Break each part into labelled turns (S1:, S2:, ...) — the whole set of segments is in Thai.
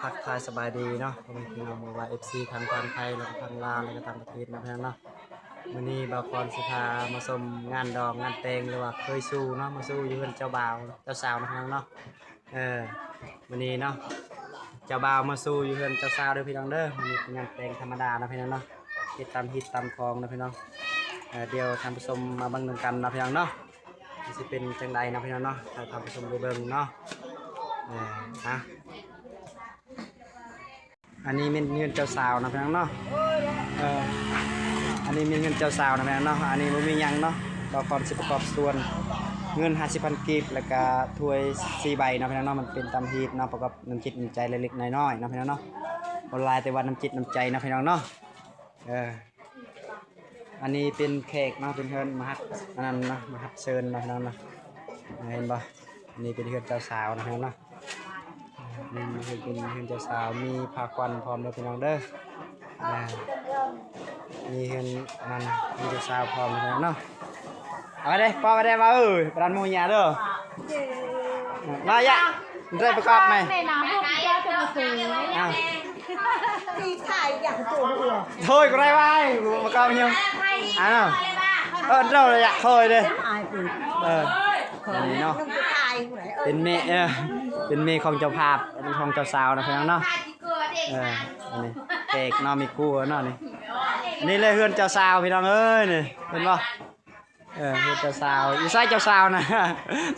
S1: ทักทายสบายดีเนาะพ่อแม่พี่น้องว่า FC ทางฝั่งไทยแล้วก็ทางลาวแล้วก็ต่างประเทศนะพี่น้องเนาะมื้อนี้บ่าวพรสิพามาชมงานดอกงานแต่งหรือว่าเคยสู้เนาะมาสู้อยู่เฮือนเจ้าบ่าวเจ้าสาวนะพี่น้องเนาะมื้อนี้เนาะเจ้าบ่าวมาสู้อยู่เฮือนเจ้าสาวเด้อพี่น้องเด้อมื้อนี้เป็นงานแต่งธรรมดานะพี่น้องเนาะฮิตตามคลองนะพี่น้องเดี๋ยวท่านผู้ชมมาเบิ่งกันนะพี่น้องเนาะสิเป็นจังใดนะพี่น้องเนาะให้ท่านผู้ชมได้เบิ่งเนาะอันนี้เป็นเงินเจ้าสาวนะพี่น้องเนาะอันนี้มีเงินเจ้าสาวนะพี่น้องเนาะอันนี้ไม่มียังเนาะเราก่อนสิประกอบส่วนเงิน50,000กีบแล้วก็ถ้วย4ใบนะพี่น้องเนาะมันเป็นตำฮีดเนาะประกอบน้ำจิตน้ำใจเล็กๆน้อยๆนะพี่น้องเนาะออนไลน์แต่ว่าน้ำจิตน้ำใจนะพี่น้องเนาะอันนี้เป็นเค้กเนาะเป็นเฮือนมหัศอันนั้นนะมหัศเชิญนะพี่น้องเนาะเห็นป่ะอันนี้เป็นเฮือนเจ้าสาวนะพี่น้องเนาะนี่เป็นเฮือนเจ้าสาวมีผ้าควันพร้อมเลยพี่น้องเด้อมีเฮือนนั่นมีเจ้าสาวพร้อมเลยเนาะเอาไปเลยป้าไปเลยมาปรันมูยาเด้อมาอย่าได้ประกอบไหม
S2: มีไข่อย่างตัวเดียว
S1: thôi có đây vai mà con nhiều à đâu đâu là dạ thôi điนี่เนาะเป็นเมย์เป็นเมย์ของเจ้าภาพเป็นของเจ้าสาวนะพี่น้องเนาะอันนี้เค้กเนาะมีคู่เนาะนี่เลยเฮือนเจ้าสาวพี่น้องเอ้ยนี่เห็นป่ะเฮือนเจ้าสาวอยู่ไซเจ้าสาวนะ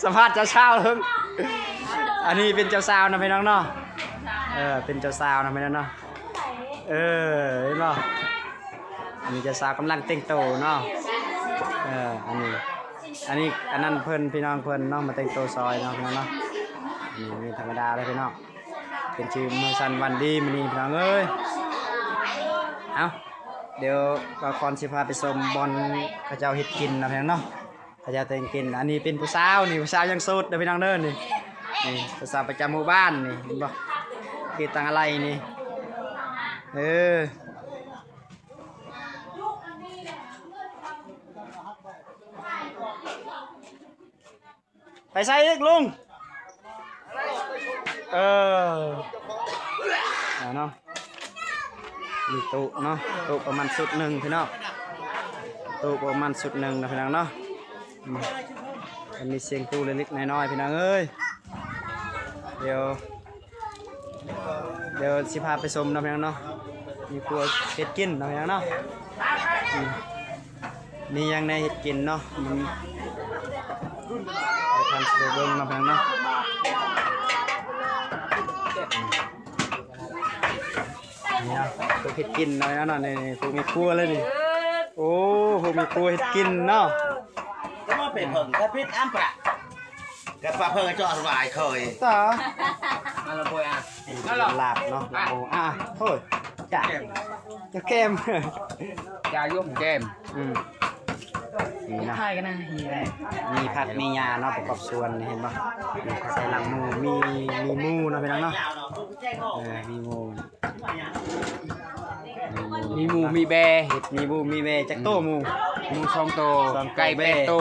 S1: สัมภาษณ์เจ้าสาวเลยอันนี้เป็นเจ้าสาวนะพี่น้องเนาะเป็นเจ้าสาวนะพี่น้องเนาะเห็นป่ะอันนี้เจ้าสาวกำลังเต้นโตเนาะอันนั้นเพิ่นพี่น้องเพิ่นเนาะมาแต่งตัวซอยเนาะพี่น้องเนาะนี่ธรรมดาเลยพี่น้องเป็นชื่อมือสันวันดีมื้อนี้พี่น้องเอ้ยเอาเดี๋ยวก็ก่อนสิพาไปชมบอลพระเจ้าเฮ็ดกินนะพี่น้องเนาะพระเจ้าแต่งกินอันนี้เป็นผู้สาวนี่ผู้สาวยังโสดเด้อพี่น้องเด้อนี่ผู้สาวประจำหมู่บ้านนี่เห็นบ่คือตั้งอะไรนี่ไปใส่อีกลุงเนาะมีตู้เนาะตู้ประมาณสุดหนึ่งพี่น้องตู้ประมาณสุดหนึ่งนะพี่น้องเนาะมันมีเสียงตู้เล็กๆน้อยๆพี่น้องเอ้ยเดี๋ยวสิพาไปชมนะพี่น้องเนาะมีครัวเฮ็ดกินนะพี่น้องเนาะมียังในเฮ็ดกินเนาะทำสเตเบิลมาเพียงเนาะนี่นะตัวเห็ดกินหน่อยนะนี่ตัวมีครัวเลยนี่โอ้โหมีครัวเห็ดกินเนาะ
S3: ก็มาเป็นเพิ่งแค่พิษอ้ำปะกับปลาเพิ่งจอดวายเคย
S1: ต่อ
S3: อะไรพวกอ่ะ
S1: ลาบเนาะโอ้โทษจ่าจะเกม
S3: จ่ายุ่งเกม
S1: นี่นะมีผักมียาเนาะประกอบส่วนเห็นป่ะใส่หลังมูมีมูนะพี่น้องเนาะมีมู
S3: มีแบ
S1: เห็ดมีมูมีแบจักโตมู
S3: ช่องโตไก่แบโต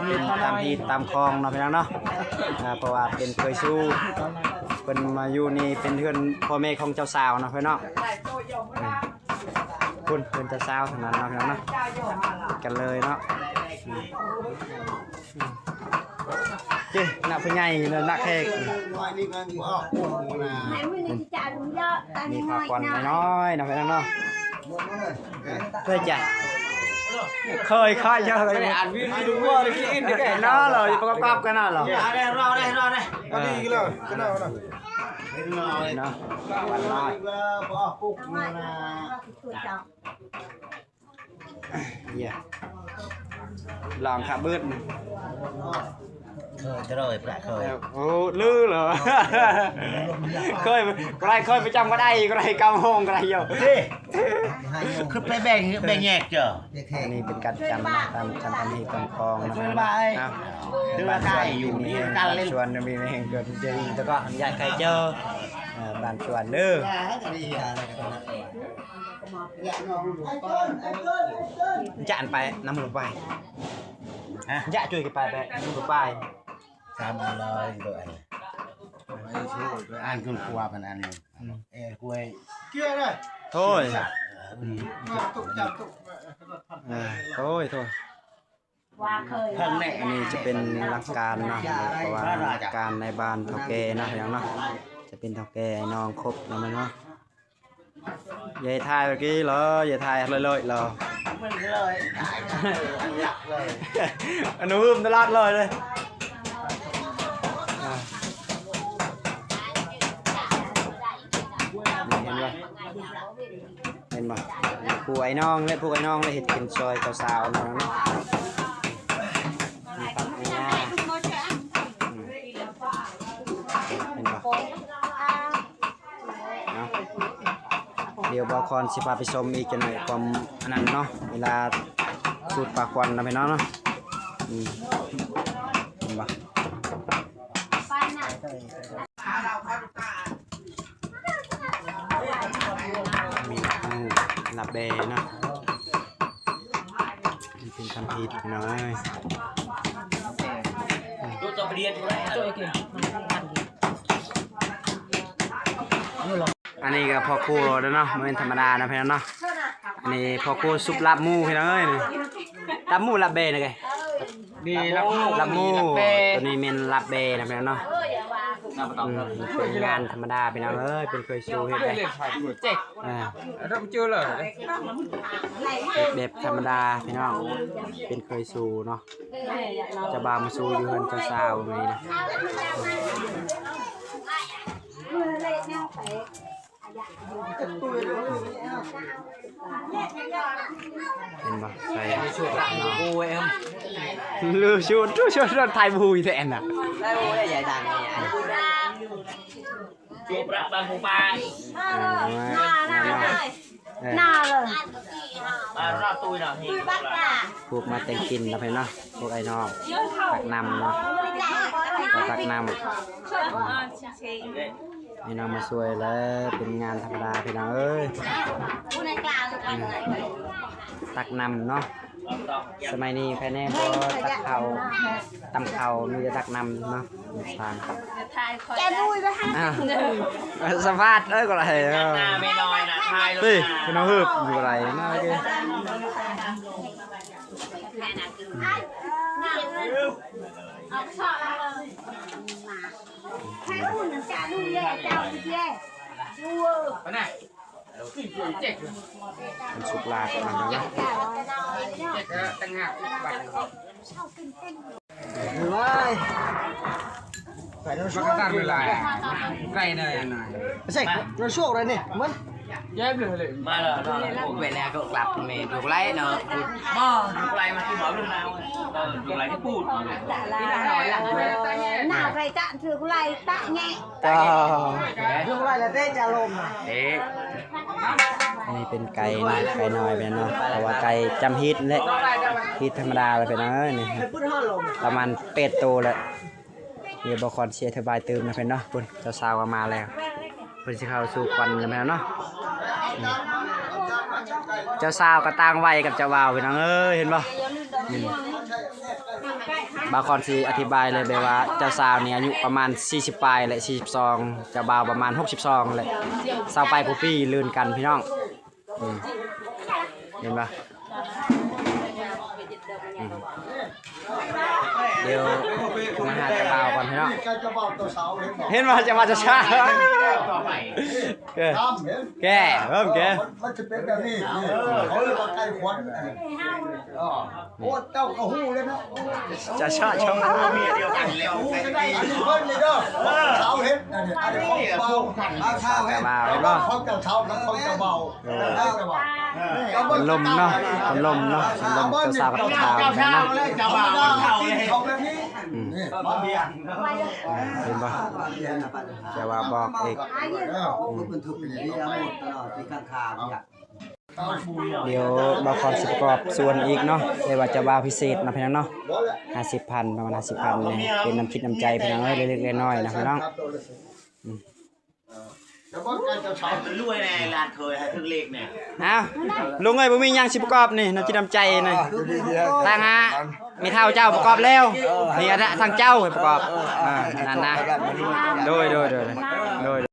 S1: เป็นตามที่ตามคลองเนาะพี่น้องเนาะเพราะว่าเป็นเคยสู้เป็นมาอยู่นี่เป็นเพื่อนพ่อแม่ของเจ้าสาวเนาะพี่น้องเพื่อนเจ้าสาวเท่านั้นเนาะพี่น้องเนาะกันเลยเนาะเจ้หน้าผู้ใหญ่เลยหน้าแขกมีผักควันน้อยๆนะพี่น้องเนาะเคยจ้ะเคยเยอะเลย
S3: อ่านวิวดูว่าได้กินได้แก่
S1: น่าเลยประกอบกันน่ะเหรอ
S3: ได้รอได้
S1: ก็ดีเลยก็น่าเนาะเนาะวันน้อยลองขับบื้น
S3: จะเลยปลาเคย
S1: โอ้ลื้อเหรอเคยไปจำก็ได้ก็ได้กำห้องก็ได้เยอะ
S3: คือไปแบ่งแยกเจอ
S1: นี่เป็นการจำนะตามจำทำที่กำคลองนะครับ
S3: คือว่าใครอยู่นี่การเล่น
S1: ชวนมีแห่งเกิดจริงแล้วก็ยายใครเจอบ้านชวนเด้อจะอันไปน้ำหมูไปจะช่วยกันไปน้ำหมูไป
S3: 300ด้วย อันคุณครัวเป็นอันนึงกล้วย
S1: โทษโอ้ยโทษ
S2: ว่าเคย
S3: เพิ่งแน่
S1: อันนี้จะเป็นหลักการเนาะเพราะว่าหลักการในบ้านเฒ่าแก่เนาะอย่างเนาะจะเป็นเฒ่าแก่น้องครบนะมันเนาะยายทายเมื่อกี้เหรอยายทายเลยเหรอ
S3: มันเลยหลักเลย
S1: อนุมตลาดเลยเห็นป่ะผู้ไอ้น้องและผู้ไอ้น้องเลยเห็ดกินซอยสาวๆเนาะมีตับมีหน้าเห็นป่ะเนาะเดี๋ยวบอคอนสิพาไปชมอีกจะหน่อยความอันนั้นเนาะเวลาสูตรปากควันนะพี่น้องเนาะเห็นป่ะมีหลับเบเนาะเป็นคำผิดน้อยอันนี้ก็พอครัวแล้วเนาะมันเป็นธรรมดานะพี่น้องเนาะอันนี้พอครัวซุปลาบหมูพี่น้องเอ้ยนี่ลาบหมูลาบเบนะไงดีลาบหมูตัวนี้เป็นลาบเบนะพี่น้องเนาะเป็นงานธรรมดาพี่น้องเอ้ยเป็นเคยชูเฮ็ดได้เราเจอเลยแบบธรรมดาพี่น้องเป็นเคยชูเนาะจะบามาชูอยู่เฮือนสาวๆนี่นะเห็นปะใส่ชุดละบูเอ็มลือชุดไทยบูอยู่แทนอ่ะไทยบูได้ใหญ่ดังเนี่ยชุดละบางปูปลาหน้าเลยรอบตุยหน่อยพวกมาแต่งกินนะเพื่อนเนาะพวกไอ้น้องตักนำเนาะตักนำพี่น้องมาช่วยแล้วเป็นงานธรรมดาพี่น้องเอ้ยตักนำเนาะสมัยนี้ใครแน่ก็ตักเขาตำเขามีแต่ตักนำเนาะทาน
S2: แกดุยไปฮะ
S1: สัมภาษณ์เอ้ยก็อะไรไม่น้อยนะทายเลยพี่น้องฮึบอยู่อะไรน่าเกลียด
S2: ให้อุ่นจะดูแย่เจ้าแย่ดูไปไหน
S1: มันสุกลากันนะเนาะ
S2: ตั้งหักไป
S4: มันก็ตั้งเวลาใกล้เลย
S1: ไม่ใช่เราช่วงอะไรเนี่ยมัน
S4: เย็บเลย
S3: มาเลยผมเวลาก็กลับเมย์ถูกไล่เนาะบ่ถูกไล่มาที่หมอเรื่องราวถูกไล่ที่พูด
S2: หน้าไรจะถือไรตะแงะ
S1: ถูกไล่แล้วเต้จะลมนี่เป็นไก่นะไก่น้อยเป็นเนาะแต่ว่าไก่จำฮิตเลยฮิตธรรมดาเลยเป็นเนาะนี่ประมาณเป็ดโตเลยเดี๋ยวบอคอนเชียร์เทบายตื่มนะเพื่อนเนาะคุณเจ้าสาวมาแล้วเพื่อนสิเข้าสู่ควันนะเพื่อนเนาะเจ้าสาวก็ต่างวัยกับเจ้าบ่าวเพื่อนเอ้ยเห็นป่ะบาคอนสิอธิบายเลยแบบว่าเจ้าสาวเนี่ยอายุประมาณ40ปลายและ42เจ้าบ่าวประมาณ62เลยสาวปลายผู้พี่ลื่นกันพี่น้องเห็นป่ะเดี๋ยวมาหาเจ้าบ่าวก่อนพี่น้องเห็นว่าจะมาจะช้าแกเพิ่มแก
S5: มันจะเป็นแบบนี้เขาเรียกว่าไก่ขวัญโอ้เจ้ากระหู้เลยนะ
S1: จะชอบ
S3: เมียเดียวกันแล้ว
S5: อันนี้เพิ่นเลยเด้อเช้าเฮ็ดอันนี้ของเบาเช้าเฮ็ดของเจ้าเช้าแล้วของเจ้าเบา
S1: คนลมเนาะคนลมเนาะคนลมเจ้าสาวกับเจ้าเนาะ
S5: เจ้าบ่าวเช้าเลยของแบบนี้
S1: เห็นป่ะจะว่าบอกเอกเดี๋ยวบาคอนสิประกอบส่วนอีกเนาะเรียกว่าจะว่าพิเศษนะพี่น้องเนาะ50,000ประมาณ50,000เนี่ยเป็นน้ำคิดน้ำใจพี่น้องเล็กๆน้อยๆนะพี่น้อง
S5: เพราะเจ้าชาว
S3: มันรวยแน่ลานเคยให้ถึงเลขเนี่ย
S1: อ้าวลุงเอ้ยบ่มีหยังสิประกอบนี่น้ำจิตน้ำใจนี่ทางฮะมีเท่าเจ้าประกอบแล้วนี่ทางเจ้าให้ประกอบนั่นนะโดย